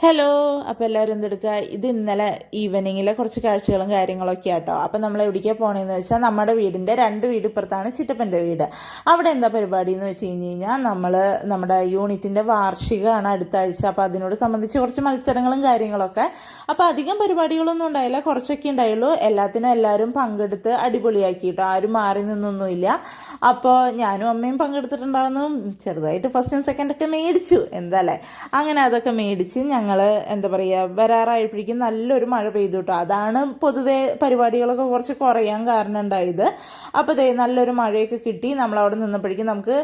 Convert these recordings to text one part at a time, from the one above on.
Hello. അപ്പോൾ എല്ലാവരും എന്തെടുക്കുക, ഇത് ഇന്നലെ ഈവനിങ്ങിലെ കുറച്ച് കാഴ്ചകളും കാര്യങ്ങളൊക്കെ ആട്ടോ. അപ്പം നമ്മൾ എവിടേക്കാണ് പോകണമെന്ന് വെച്ചാൽ നമ്മുടെ വീടിൻ്റെ 2 വീട് ഇപ്പുറത്താണ് ചിറ്റപ്പൻ്റെ വീട്. അവിടെ എന്താ പരിപാടി എന്ന് വെച്ച് കഴിഞ്ഞാൽ നമ്മുടെ യൂണിറ്റിൻ്റെ വാർഷികമാണ് അടുത്ത ആഴ്ച. അപ്പോൾ അതിനോട് സംബന്ധിച്ച് കുറച്ച് മത്സരങ്ങളും കാര്യങ്ങളൊക്കെ. അപ്പോൾ അധികം പരിപാടികളൊന്നും ഉണ്ടായില്ല, കുറച്ചൊക്കെ ഉണ്ടായുള്ളൂ. എല്ലാത്തിനും എല്ലാവരും പങ്കെടുത്ത് അടിപൊളിയാക്കിയിട്ടോ, ആരും മാറി നിന്നൊന്നുമില്ല. അപ്പോൾ ഞാനും അമ്മയും പങ്കെടുത്തിട്ടുണ്ടായിരുന്നു. ചെറുതായിട്ട് ഫസ്റ്റും സെക്കൻഡൊക്കെ മേടിച്ചു, എന്താല്ലേ. അങ്ങനെ അതൊക്കെ മേടിച്ച് ഞങ്ങൾ എന്താ പറയുക, വരാറായപ്പോഴേക്കും നല്ലൊരു മഴ പെയ്തു കേട്ടോ. അതാണ് പൊതുവേ പരിപാടികളൊക്കെ കുറച്ച് കുറയാൻ കാരണം ഉണ്ടായത്. അപ്പോൾ നല്ലൊരു മഴയൊക്കെ കിട്ടി. നമ്മളവിടെ നിന്നപ്പോഴേക്കും നമുക്ക്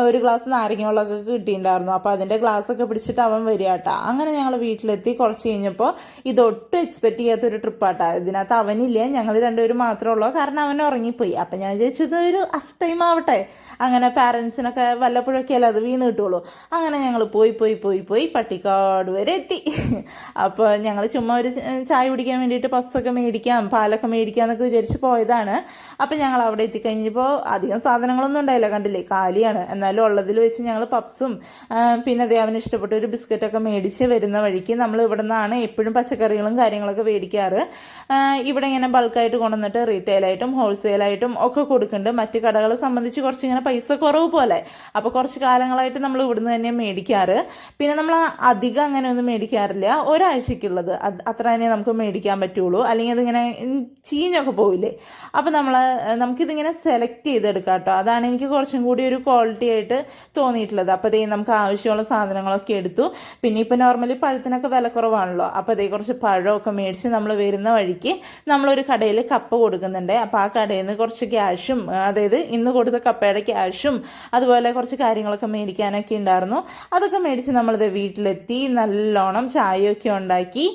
ഒരു ഗ്ലാസ് നാരങ്ങ വെള്ളമൊക്കെ കിട്ടിയിട്ടുണ്ടായിരുന്നു. അപ്പോൾ അതിൻ്റെ ഗ്ലാസ്സൊക്കെ പിടിച്ചിട്ട് അവൻ വരിക കേട്ടോ. അങ്ങനെ ഞങ്ങൾ വീട്ടിലെത്തി. കുറച്ച് കഴിഞ്ഞപ്പോൾ ഇതൊട്ടും എക്സ്പെക്റ്റ് ചെയ്യാത്തൊരു ട്രിപ്പാട്ടോ. ഇതിനകത്ത് അവനില്ല, ഞങ്ങൾ രണ്ടുപേരും മാത്രമേ ഉള്ളൂ. കാരണം അവൻ ഉറങ്ങിപ്പോയി. അപ്പം ഞാൻ വിചാരിച്ചത് ഒരു അസ്റ്റ് ടൈം ആവട്ടെ, അങ്ങനെ പാരൻസിനൊക്കെ വല്ലപ്പോഴൊക്കെ അല്ല അത് വീണ് കിട്ടുള്ളൂ. അങ്ങനെ ഞങ്ങൾ പോയി പട്ടിക്കാട് വരെ എത്തി. അപ്പോൾ ഞങ്ങൾ ചുമ്മാ ഒരു ചായ കുടിക്കാൻ വേണ്ടിയിട്ട് പപ്സൊക്കെ മേടിക്കാം, പാലൊക്കെ മേടിക്കാം എന്നൊക്കെ വിചാരിച്ച് പോയതാണ്. അപ്പം ഞങ്ങൾ അവിടെ എത്തിക്കഴിഞ്ഞപ്പോൾ അധികം സാധനങ്ങളൊന്നും ഉണ്ടായില്ല, കണ്ടില്ലേ, കാലിയാണ്. എന്നാലും ഉള്ളതിൽ വെച്ച് ഞങ്ങൾ പപ്സും പിന്നെ അവന് ഇഷ്ടപ്പെട്ട ഒരു ബിസ്ക്കറ്റൊക്കെ മേടിച്ച് വരുന്ന വഴിക്ക് നമ്മൾ ഇവിടെ നിന്നാണ് എപ്പോഴും പച്ചക്കറികളും കാര്യങ്ങളൊക്കെ മേടിക്കാറ്. ഇവിടെ ഇങ്ങനെ ബൾക്കായിട്ട് കൊണ്ടുവന്നിട്ട് റീറ്റെയിലായിട്ടും ഹോൾസെയിലായിട്ടും ഒക്കെ കൊടുക്കുന്നുണ്ട്. മറ്റ് കടകളെ സംബന്ധിച്ച് കുറച്ച് ഇങ്ങനെ പൈസ കുറവ് പോലെ. അപ്പോൾ കുറച്ച് കാലങ്ങളായിട്ട് നമ്മൾ ഇവിടുന്ന് തന്നെ മേടിക്കാറ്. പിന്നെ നമ്മൾ അധികം അങ്ങനെ ഒന്നും മേടിക്കാറില്ല, ഒരാഴ്ചക്കുള്ളത് അത്ര തന്നെ നമുക്ക് മേടിക്കാൻ പറ്റുള്ളൂ. അല്ലെങ്കിൽ അതിങ്ങനെ ചീഞ്ഞൊക്കെ പോവില്ലേ. അപ്പോൾ നമുക്കിതിങ്ങനെ സെലക്ട് ചെയ്തെടുക്കാം കേട്ടോ. അതാണ് എനിക്ക് കുറച്ചും കൂടി ഒരു ക്വാളിറ്റി ആയിട്ട് തോന്നിയിട്ടുള്ളത്. അപ്പോൾ നമുക്ക് ആവശ്യമുള്ള സാധനങ്ങളൊക്കെ എടുത്തു. പിന്നെ ഇപ്പോൾ നോർമലി പഴത്തിനൊക്കെ വില കുറവാണല്ലോ. അപ്പോൾ കുറച്ച് പഴമൊക്കെ മേടിച്ച് നമ്മൾ വരുന്ന വഴിക്ക് നമ്മളൊരു കടയിൽ കപ്പ കൊടുക്കുന്നുണ്ട്. അപ്പോൾ ആ കടയിൽ നിന്ന് കുറച്ച് ക്യാഷും, അതായത് ഇന്ന് കൊടുത്ത കപ്പയുടെ ക്യാഷും അതുപോലെ കുറച്ച് കാര്യങ്ങളൊക്കെ മേടിക്കാനൊക്കെ ഉണ്ടായിരുന്നു. അതൊക്കെ മേടിച്ച് നമ്മളിത് വീട്ടിലെത്തി. നല്ലോണം ചായയൊക്കെ ഉണ്ടാക്കി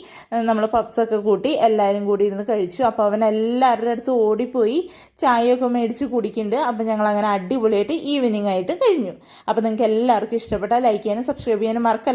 നമ്മൾ പപ്സൊക്കെ കൂട്ടി എല്ലാവരും കൂടി ഇരുന്ന് കഴിച്ചു. അപ്പോൾ അവൻ എല്ലാവരുടെ അടുത്ത് ഓടിപ്പോയി ചായയൊക്കെ മേടിച്ച് കുടിക്കുന്നുണ്ട്. അപ്പോൾ ഞങ്ങളങ്ങനെ അടിപൊളിയായിട്ട് ഈവനിങ് ആയിട്ട് കഴിഞ്ഞു. അപ്പോൾ നിങ്ങൾക്ക് എല്ലാവർക്കും ഇഷ്ടപ്പെട്ടാൽ ലൈക്ക് ചെയ്യാനും സബ്സ്ക്രൈബ് ചെയ്യാനും മറക്കല്ല.